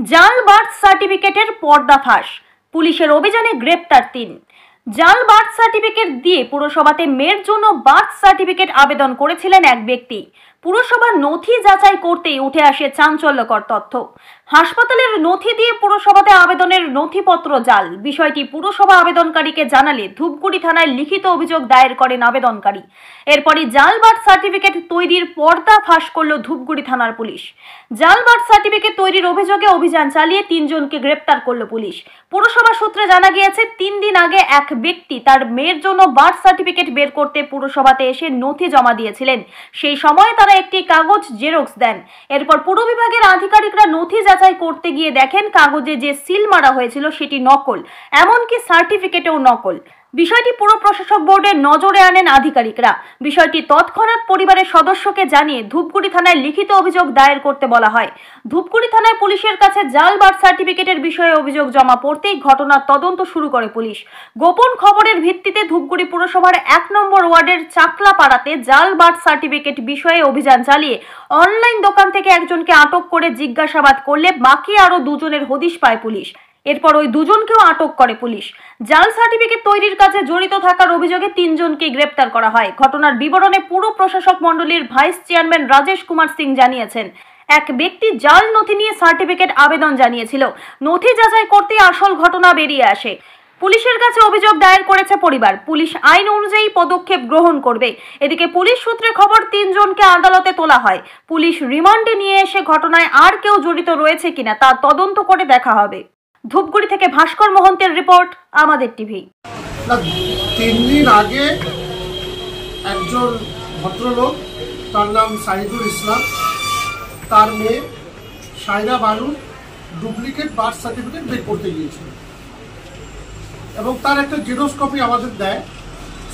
জাল বার্থ সার্টিফিকেটের পর্দাফাঁস, পুলিশের অভিযানে গ্রেপ্তার ৩। জাল বার্থ সার্টিফিকেট দিয়ে পুরসভাতে মেয়ের জন্য বার্থ সার্টিফিকেট আবেদন করেছিলেন এক ব্যক্তি। পুরসভার নথি যাচাই করতেই উঠে আসে চাঞ্চল্যকর তথ্য। হাসপাতালের নথি দিয়ে পুরসভাতে আবেদনের নথিপত্র জাল। বিষয়টি পুরসভা আবেদনকারীকে জানালে ধূপগুড়ি থানায় লিখিত অভিযোগ দায়ের করেন আবেদনকারী। এরপরই জাল বার্থ সার্টিফিকেট তৈরির পর্দা ফাঁস করল ধূপগুড়ি থানার পুলিশ। জাল বার্থ সার্টিফিকেট তৈরির অভিযোগে অভিযান চালিয়ে ৩ জনকে গ্রেপ্তার করল পুলিশ। পুরসভা সূত্রে জানা গিয়েছে, ৩ দিন আগে এক ব্যক্তি তার মেয়ের জন্য বার্থ সার্টিফিকেট বের করতে পুরসভাতে এসে নথি জমা দিয়েছিলেন। সেই সময় তারা একটি কাগজ জেরক্স দেন। এরপর পুর বিভাগের আধিকারিকরা নথি যাচাই করতে গিয়ে দেখেন কাগজে যে সিল মারা হয়েছিল সেটি নকল, এমনকি সার্টিফিকেটেও নকল। বিষয়টি পুর প্রশাসক বোর্ডের নজরে আনেন আধিকারিকরা। বিষয়টি তৎক্ষণাৎ পরিবারের সদস্যকে জানিয়ে ধূপগুড়ি থানায় লিখিত অভিযোগ দায়ের করতে বলা হয়। ধূপগুড়ি থানায় পুলিশের কাছে জাল বার্থ সার্টিফিকেটের বিষয়ে অভিযোগ জমা পড়তেই ঘটনার তদন্ত শুরু করে পুলিশ। গোপন খবরের ভিত্তিতে ধূপগুড়ি পুরসভার ১ নম্বর ওয়ার্ডের চাকলাপাড়াতে জাল বার্থ সার্টিফিকেট বিষয়ে অভিযান চালিয়ে অনলাইন দোকান থেকে একজনকে আটক করে জিজ্ঞাসাবাদ করলে বাকি আরও ২ জনের হদিশ পায় পুলিশ। এরপর ওই ২ জনকেও আটক করে পুলিশ। জাল সার্টিফিকেট তৈরির কাজে জড়িত থাকার অভিযোগে ৩ জনকে গ্রেপ্তার করা হয়। ঘটনার বিবরণে পুর প্রশাসক মণ্ডলীর ভাইস চেয়ারম্যান রাজেশ কুমার সিং জানিয়েছেন, এক ব্যক্তি জাল নথি নিয়ে সার্টিফিকেট আবেদন জানিয়েছিল। নথি যাচাই করতে আসল ঘটনা বেরিয়ে আসে। পুলিশের কাছে অভিযোগ দায়ের করেছে পরিবার। পুলিশ আইন অনুযায়ী পদক্ষেপ গ্রহণ করবে। এদিকে পুলিশ সূত্রে খবর ৩ জনকে আদালতে তোলা হয়। পুলিশ রিমান্ডে নিয়ে এসে ঘটনায় আর কেউ জড়িত রয়েছে কিনা তা তদন্ত করে দেখা হবে। ধূপগুড়ি থেকে ভাস্কর মহন্তের রিপোর্ট, আমাদের টিভি। ৩ দিন আগে একজন ভদ্রলোক, তার নাম সাইদুল ইসলাম, তার মেয়ে সাইরা বানুর ডুপ্লিকেট বার্থ সার্টিফিকেট বের করতে গিয়েছিল এবং তার একটা জেরক্স কপি আমাদের দেয়।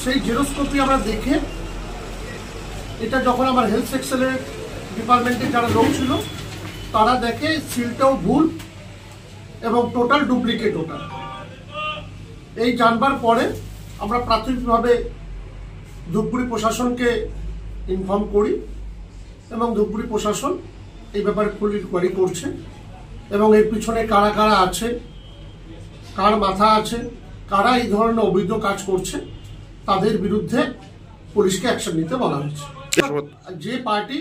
সেই জেরক্স কপি আমরা দেখে, এটা যখন আমার হেলথ সেকশনের ডিপার্টমেন্টে যারা লোক ছিল তারা দেখে সিলটাও ভুল এবং টোটাল ডুপ্লিকেট ওটা। এই জানবার পরে আমরা প্রাথমিকভাবে ধূপগুড়ি প্রশাসনকে ইনফর্ম করি এবং ধূপগুড়ি প্রশাসন এই ব্যাপারে ফুল ইনকোয়ারি করছে এবং এর পিছনে কারা কারা আছে, কার মাথা আছে, কারা এই ধরনের অবৈধ কাজ করছে তাদের বিরুদ্ধে পুলিশকে অ্যাকশন নিতে বলা হয়েছে। যে পার্টি,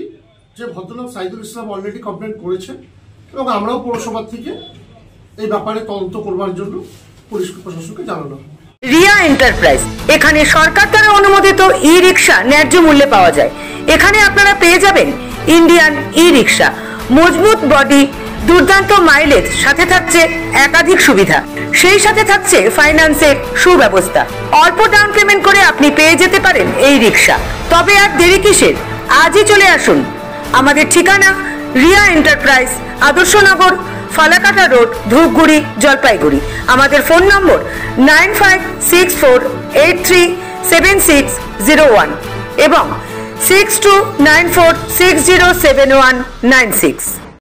যে ভদ্রলোক সাইদুল ইসলাম অলরেডি কমপ্লেন করেছে এবং আমরাও পৌরসভা থেকে এই ব্যাপারে তদন্ত করবার জন্য পুলিশ প্রশাসনকে জানানো হয়। রিয়া এন্টারপ্রাইজ, এখানে সরকার দ্বারা অনুমোদিত ই রিক্সা ন্যায্য মূল্যে পাওয়া যায়। এখানে আপনারা পেয়ে যাবেন ইন্ডিয়ান ই রিক্সা, মজবুত বডি, দুর্দান্ত মাইলেজ, সাথে থাকছে একাধিক সুবিধা। সেই সাথে থাকছে ফাইন্যান্সের সুব্যবস্থা। অল্প ডাউন পেমেন্ট করে আপনি পেয়ে যেতে পারেন এই রিক্সা। তবে আর দেরি কিসের? আজই চলে আসুন। আমাদের ঠিকানা রিয়া এন্টারপ্রাইজ, আদর্শনগর, ফালাকাটা রোড, ধূপগুড়ি, জলপাইগুড়ি। আমাদের ফোন নম্বর 9564837601 এবং 6294607196।